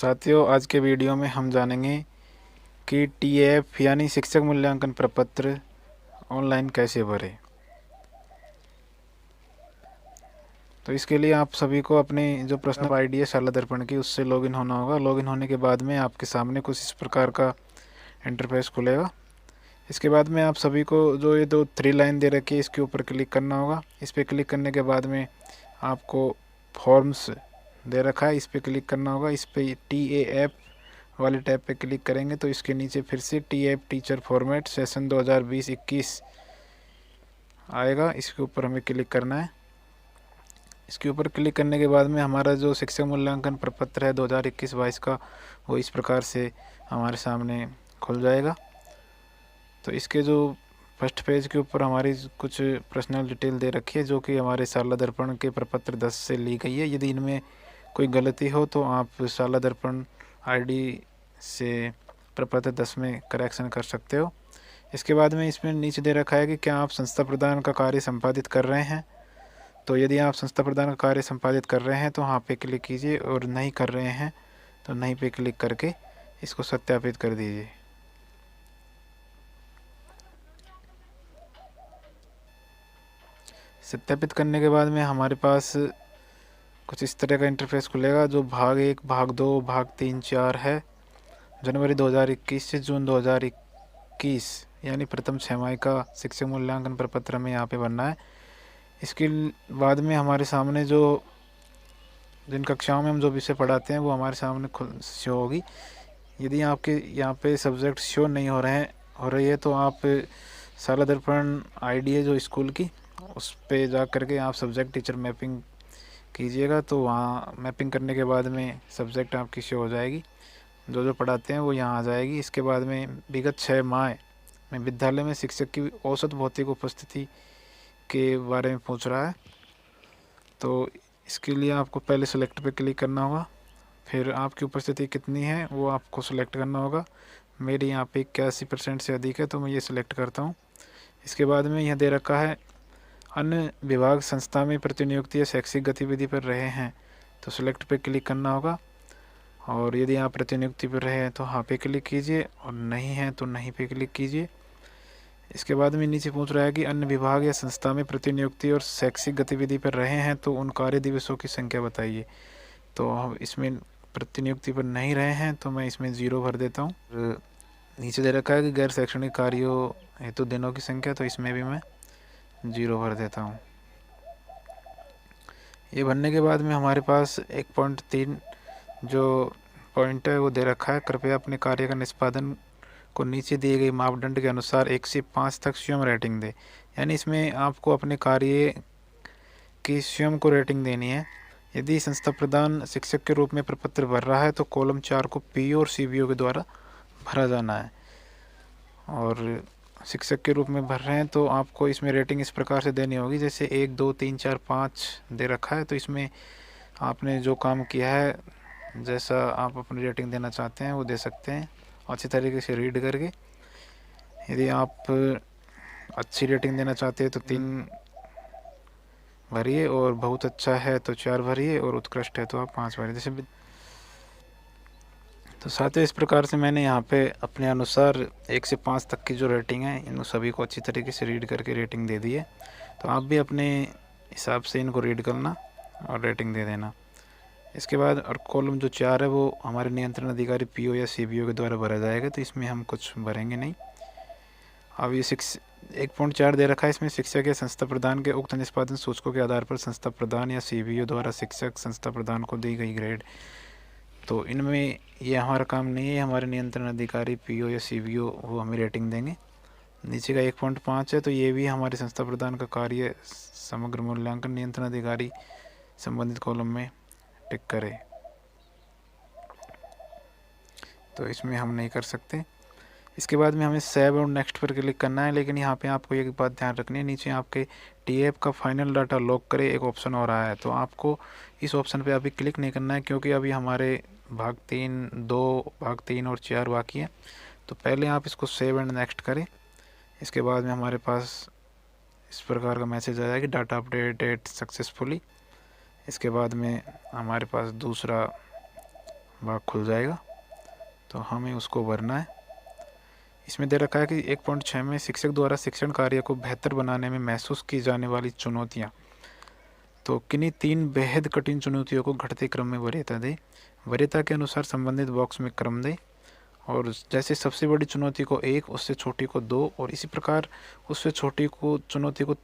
साथियों, आज के वीडियो में हम जानेंगे कि टीएएफ यानी शिक्षक मूल्यांकन प्रपत्र ऑनलाइन कैसे भरें। तो इसके लिए आप सभी को अपनी जो पर्सनल आईडी है शाला दर्पण की, उससे लॉगिन होना होगा। लॉगिन होने के बाद में आपके सामने कुछ इस प्रकार का इंटरफेस खुलेगा। इसके बाद में आप सभी को जो ये 3 लाइन दे रखी है, इसके ऊपर क्लिक करना होगा। इस पर क्लिक करने के बाद में आपको फॉर्म्स दे रखा है, इस पर क्लिक करना होगा। इस पर टीएएफ वाले टैब पे क्लिक करेंगे तो इसके नीचे फिर से टीएएफ टीचर फॉर्मेट सेशन 2020-21 आएगा। इसके ऊपर हमें क्लिक करना है। इसके ऊपर क्लिक करने के बाद में हमारा जो शिक्षक मूल्यांकन प्रपत्र है 2021-22 का, वो इस प्रकार से हमारे सामने खुल जाएगा। तो इसके जो फर्स्ट पेज के ऊपर हमारी कुछ पर्सनल डिटेल दे रखी है, जो कि हमारे शाला दर्पण के प्रपत्र 10 से ली गई है। यदि इनमें कोई गलती हो तो आप शाला दर्पण आईडी से प्रपत्र 10 में करेक्शन कर सकते हो। इसके बाद में इसमें नीचे दे रखा है कि क्या आप संस्था प्रदान का कार्य संपादित कर रहे हैं। तो यदि आप संस्था प्रदान का कार्य संपादित कर रहे हैं तो हाँ पे क्लिक कीजिए, और नहीं कर रहे हैं तो नहीं पे क्लिक करके इसको सत्यापित कर दीजिए। सत्यापित करने के बाद में हमारे पास कुछ इस तरह का इंटरफेस खुलेगा, जो भाग 1, भाग 2, भाग 3, 4 है। जनवरी 2021 से जून 2021 यानी प्रथम छमाही का शिक्षक मूल्यांकन प्रपत्र हमें यहाँ पे भरना है। इसके बाद में हमारे सामने जो जिन कक्षाओं में हम जो विषय पढ़ाते हैं वो हमारे सामने शो होगी। यदि आपके यहाँ पे सब्जेक्ट शो नहीं हो रही है तो आप शाला दर्पण आईडी है जो स्कूल की, उस पे जा करके आप सब्जेक्ट टीचर मैपिंग कीजिएगा। तो वहाँ मैपिंग करने के बाद में सब्जेक्ट आपकी शो हो जाएगी, जो पढ़ाते हैं वो यहाँ आ जाएगी। इसके बाद में विगत 6 माह में विद्यालय में शिक्षक की औसत भौतिक उपस्थिति के बारे में पूछ रहा है। तो इसके लिए आपको पहले सेलेक्ट पे क्लिक करना होगा, फिर आपकी उपस्थिति कितनी है वो आपको सेलेक्ट करना होगा। मेरी यहाँ पे 81% से अधिक है तो मैं ये सिलेक्ट करता हूँ। इसके बाद में यह दे रखा है अन्य विभाग संस्था में प्रतिनियुक्ति या शैक्षिक गतिविधि पर रहे हैं, तो सिलेक्ट पे क्लिक करना होगा। और यदि आप प्रतिनियुक्ति पर रहे हैं तो हाँ पे क्लिक कीजिए, और नहीं है तो नहीं पे क्लिक कीजिए। इसके बाद में नीचे पूछ रहा है कि अन्य विभाग या संस्था में प्रतिनियुक्ति और शैक्षिक गतिविधि पर रहे हैं तो उन कार्य दिवसों की संख्या बताइए। तो हम इसमें प्रतिनियुक्ति पर नहीं रहे हैं तो मैं इसमें 0 भर देता हूँ। नीचे दे रखा है कि गैर शैक्षणिक कार्यों हेतु दिनों की संख्या, तो इसमें भी मैं 0 भर देता हूँ। ये भरने के बाद में हमारे पास 1.3 जो पॉइंट है वो दे रखा है, कृपया अपने कार्य का निष्पादन को नीचे दिए गए मापदंड के अनुसार 1 से 5 तक स्वयं रेटिंग दे। यानी इसमें आपको अपने कार्य की स्वयं को रेटिंग देनी है। यदि संस्था प्रदान शिक्षक के रूप में प्रपत्र भर रहा है तो कॉलम 4 को पीओ और सीबीओ के द्वारा भरा जाना है, और शिक्षक के रूप में भर रहे हैं तो आपको इसमें रेटिंग इस प्रकार से देनी होगी, जैसे 1, 2, 3, 4, 5 दे रखा है। तो इसमें आपने जो काम किया है, जैसा आप अपनी रेटिंग देना चाहते हैं वो दे सकते हैं अच्छी तरीके से रीड करके। यदि आप अच्छी रेटिंग देना चाहते हैं तो 3 भरिए, और बहुत अच्छा है तो 4 भरिए, और उत्कृष्ट है तो आप 5 भरिए। जैसे तो साथियों, इस प्रकार से मैंने यहाँ पे अपने अनुसार 1 से 5 तक की जो रेटिंग है इन सभी को अच्छी तरीके से रीड करके रेटिंग दे दी है। तो आप भी अपने हिसाब से इनको रीड करना और रेटिंग दे देना। इसके बाद और कॉलम जो 4 है वो हमारे नियंत्रण अधिकारी पीओ या सीबीओ के द्वारा भरा जाएगा, तो इसमें हम कुछ भरेंगे नहीं। अब ये 1.4 दे रखा है, इसमें शिक्षक या संस्था प्रदान के उक्त निष्पादन सूचकों के आधार पर संस्था प्रदान या सीबीओ द्वारा शिक्षक संस्था प्रदान को दी गई ग्रेड। तो इनमें ये हमारा काम नहीं है, हमारे नियंत्रण अधिकारी पीओ या सीबीओ वो हमें रेटिंग देंगे। नीचे का 1.5 है, तो ये भी हमारी संस्था प्रदान का कार्य समग्र मूल्यांकन नियंत्रण अधिकारी संबंधित कॉलम में टिक करे, तो इसमें हम नहीं कर सकते। इसके बाद में हमें सेव और नेक्स्ट पर क्लिक करना है, लेकिन यहाँ पे आपको एक बात ध्यान रखनी है, नीचे आपके टीएएफ का फाइनल डाटा लॉक करे एक ऑप्शन हो रहा है, तो आपको इस ऑप्शन पे अभी क्लिक नहीं करना है, क्योंकि अभी हमारे भाग 3 और 4 बाकी है। तो पहले आप इसको सेव एंड नेक्स्ट करें। इसके बाद में हमारे पास इस प्रकार का मैसेज आ जाएगा, डाटा अपडेटेड सक्सेसफुली। इसके बाद में हमारे पास दूसरा भाग खुल जाएगा, तो हमें उसको भरना है। इसमें दे रखा है कि 1.6 में शिक्षक द्वारा शिक्षण कार्य को बेहतर बनाने में महसूस की जाने वाली चुनौतियाँ। तो किन्हीं 3 बेहद कठिन चुनौतियों को घटते क्रम में वरीयता दे। वरीयता के अनुसार संबंधित बॉक्स में क्रम दे, और जैसे सबसे बड़ी चुनौती को 1, उससे छोटी को 2, और इसी प्रकार उससे छोटी को चुनौती को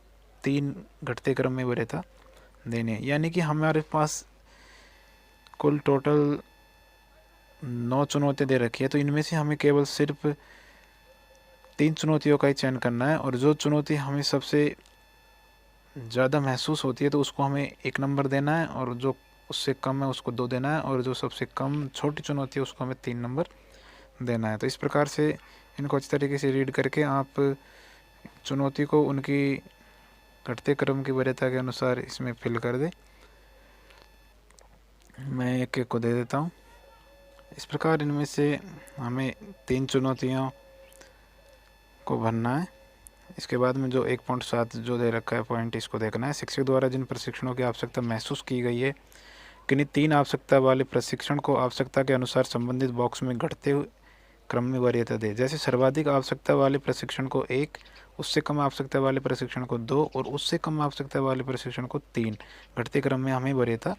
3 घटते क्रम में वरीयता देनी है। यानी कि हमारे पास कुल टोटल 9 चुनौतियाँ दे रखी है, तो इनमें से हमें केवल सिर्फ 3 चुनौतियों का ही चयन करना है, और जो चुनौती हमें सबसे ज़्यादा महसूस होती है तो उसको हमें 1 नंबर देना है, और जो उससे कम है उसको 2 देना है, और जो सबसे कम छोटी चुनौती है उसको हमें 3 नंबर देना है। तो इस प्रकार से इनको अच्छी तरीके से रीड करके आप चुनौती को उनकी घटते क्रम की वरीयता के अनुसार इसमें फिल कर दे। मैं एक एक को दे देता हूँ। इस प्रकार इनमें से हमें 3 चुनौतियों को भरना है। इसके बाद में जो 1.7 जो दे रखा है पॉइंट, इसको देखना है। शिक्षक द्वारा जिन प्रशिक्षणों की आवश्यकता महसूस की गई है, किन्हीं 3 आवश्यकता वाले प्रशिक्षण को आवश्यकता के अनुसार संबंधित बॉक्स में घटते हुए क्रम में वरीयता दे। जैसे सर्वाधिक आवश्यकता वाले प्रशिक्षण को 1, उससे कम आवश्यकता वाले प्रशिक्षण को 2, और उससे कम आवश्यकता वाले प्रशिक्षण को 3 घटते क्रम में हमें वरीयता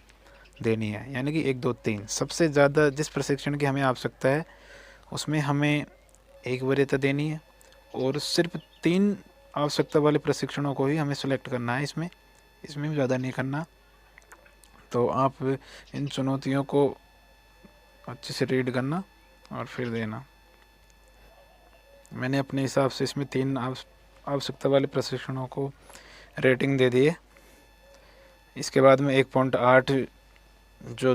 देनी है। यानी कि 1, 2, 3 सबसे ज़्यादा जिस प्रशिक्षण की हमें आवश्यकता है उसमें हमें 1 वरीयता देनी है, और सिर्फ 3 आवश्यकता वाले प्रशिक्षणों को ही हमें सेलेक्ट करना है, इसमें भी ज़्यादा नहीं करना। तो आप इन चुनौतियों को अच्छे से रीड करना और फिर देना। मैंने अपने हिसाब से इसमें 3 आवश्यकता वाले प्रशिक्षणों को रेटिंग दे दी है। इसके बाद में 1.8 जो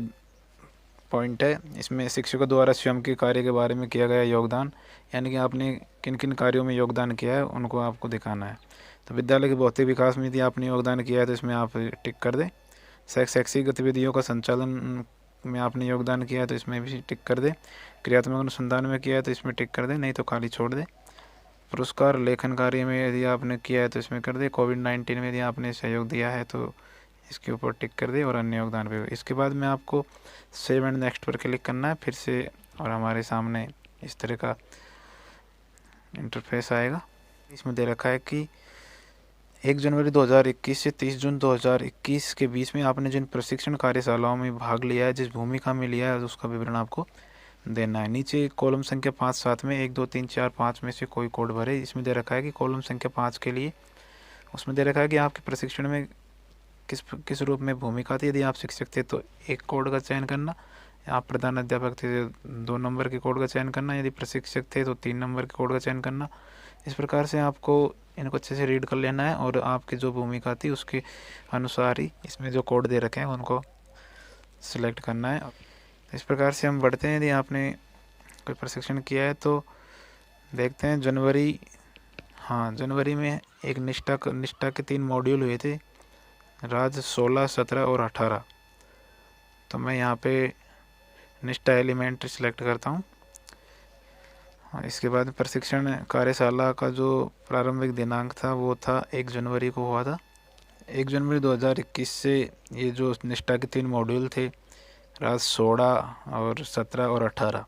पॉइंट है, इसमें शिक्षकों द्वारा स्वयं के कार्य के बारे में किया गया योगदान, यानी कि आपने किन किन कार्यों में योगदान किया है उनको आपको दिखाना है। तो विद्यालय के भौतिक विकास में यदि आपने योगदान किया है तो इसमें आप टिक कर दें। शैक्षिक गतिविधियों का संचालन में आपने योगदान किया है तो इसमें भी टिक कर दें। क्रियात्मक अनुसंधान में किया है तो इसमें टिक कर दें, नहीं तो खाली छोड़ दें। पुरस्कार लेखन कार्य में यदि आपने किया है तो इसमें कर दे। कोविड-19 में यदि आपने सहयोग दिया है तो इसके ऊपर टिक कर दे, और अन्य योगदान पे। इसके बाद में आपको सेव एंड नेक्स्ट पर क्लिक करना है फिर से, और हमारे सामने इस तरह का इंटरफेस आएगा। इसमें दे रखा है कि 1 जनवरी 2021 से 30 जून 2021 के बीच में आपने जिन प्रशिक्षण कार्यशालाओं में भाग लिया है, जिस भूमिका में लिया है, उसका विवरण आपको देना है। नीचे कॉलम संख्या 5, 7 में 1, 2, 3, 4, 5 में से कोई कोड भरे। इसमें दे रखा है कि कॉलम संख्या 5 के लिए उसमें दे रखा है कि आपके प्रशिक्षण में किस रूप में भूमिका थी। यदि आप शिक्षक थे तो 1 कोड का चयन करना, आप प्रधान अध्यापक थे तो 2 नंबर के कोड का चयन करना, यदि प्रशिक्षक थे तो 3 नंबर के कोड का चयन करना। इस प्रकार से आपको इनको अच्छे से रीड कर लेना है, और आपकी जो भूमिका थी उसके अनुसार ही इसमें जो कोड दे रखे हैं उनको सिलेक्ट करना है। इस प्रकार से हम बढ़ते हैं। यदि आपने कोई प्रशिक्षण किया है तो देखते हैं जनवरी, हाँ जनवरी में एक निष्ठा के 3 मॉड्यूल हुए थे, राज्य 16, 17 और 18। तो मैं यहाँ पे निष्ठा एलिमेंट्री सेलेक्ट करता हूँ। इसके बाद प्रशिक्षण कार्यशाला का जो प्रारंभिक दिनांक था वो था 1 जनवरी को हुआ था। 1 जनवरी 2021 से ये जो निष्ठा के 3 मॉड्यूल थे, राज्य 16 और 17 और 18,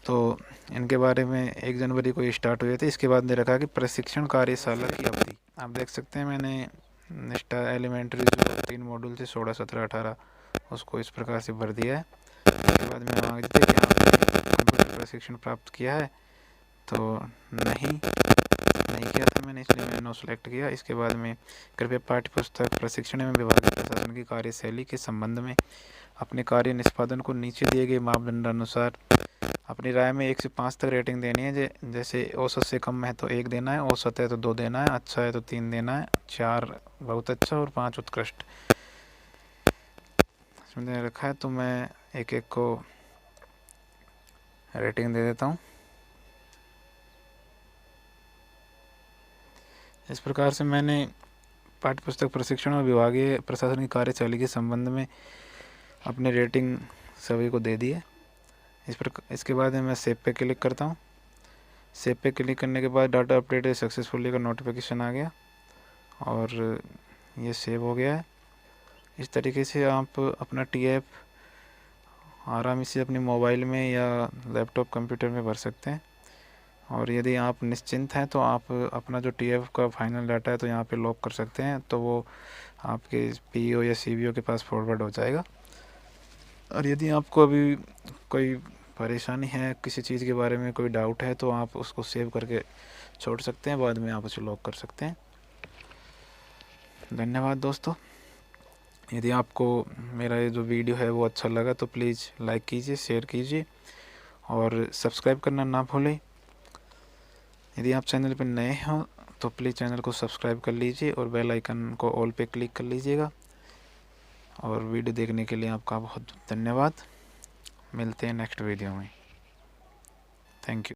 तो इनके बारे में 1 जनवरी को ये स्टार्ट हुए थे। इसके बाद ने रखा कि प्रशिक्षण कार्यशाला की अवधि, आप देख सकते हैं मैंने निष्ठा एलिमेंट्री जो 3 मॉड्यूल थे 16, 17, 18 उसको इस प्रकार से भर दिया है। इसके बाद में मांग देते कि आपने कंप्यूटर प्रशिक्षण प्राप्त किया है, तो नहीं किया था मैंने, इसलिए मैंने नो सेलेक्ट किया। इसके बाद में कृपया पाठ्य पुस्तक प्रशिक्षण में विभागीय प्रशासन की कार्यशैली के संबंध में अपने कार्य निष्पादन को नीचे दिए गए मापदंडानुसार अपनी राय में 1 से 5 तक रेटिंग देनी है। जैसे औसत से कम है तो 1 देना है, औसत है तो 2 देना है, अच्छा है तो 3 देना है, 4 बहुत अच्छा और 5 उत्कृष्ट। इसमें रखा है तो मैं एक एक को रेटिंग दे देता हूँ। इस प्रकार से मैंने पाठ्यपुस्तक प्रशिक्षण और विभागीय प्रशासन की कार्यशैली के संबंध में अपनी रेटिंग सभी को दे दी है। इसके बाद मैं सेव पे क्लिक करता हूँ। सेव पे क्लिक करने के बाद डाटा अपडेट सक्सेसफुली का नोटिफिकेशन आ गया और ये सेव हो गया है। इस तरीके से आप अपना TF आराम से अपने मोबाइल में या लैपटॉप कंप्यूटर में भर सकते हैं। और यदि आप निश्चिंत हैं तो आप अपना जो टीएफ का फाइनल डाटा है तो यहाँ पे लॉक कर सकते हैं, तो वो आपके पीईओ या सीवीओ के पास फॉरवर्ड हो जाएगा। और यदि आपको अभी कोई परेशानी है, किसी चीज़ के बारे में कोई डाउट है, तो आप उसको सेव करके छोड़ सकते हैं, बाद में आप उसे लॉक कर सकते हैं। धन्यवाद दोस्तों। यदि आपको मेरा ये जो वीडियो है वो अच्छा लगा तो प्लीज़ लाइक कीजिए, शेयर कीजिए और सब्सक्राइब करना ना भूलें। यदि आप चैनल पर नए हों तो प्लीज़ चैनल को सब्सक्राइब कर लीजिए और बेल आइकन को ऑल पे क्लिक कर लीजिएगा। और वीडियो देखने के लिए आपका बहुत धन्यवाद। मिलते हैं नेक्स्ट वीडियो में। Thank you.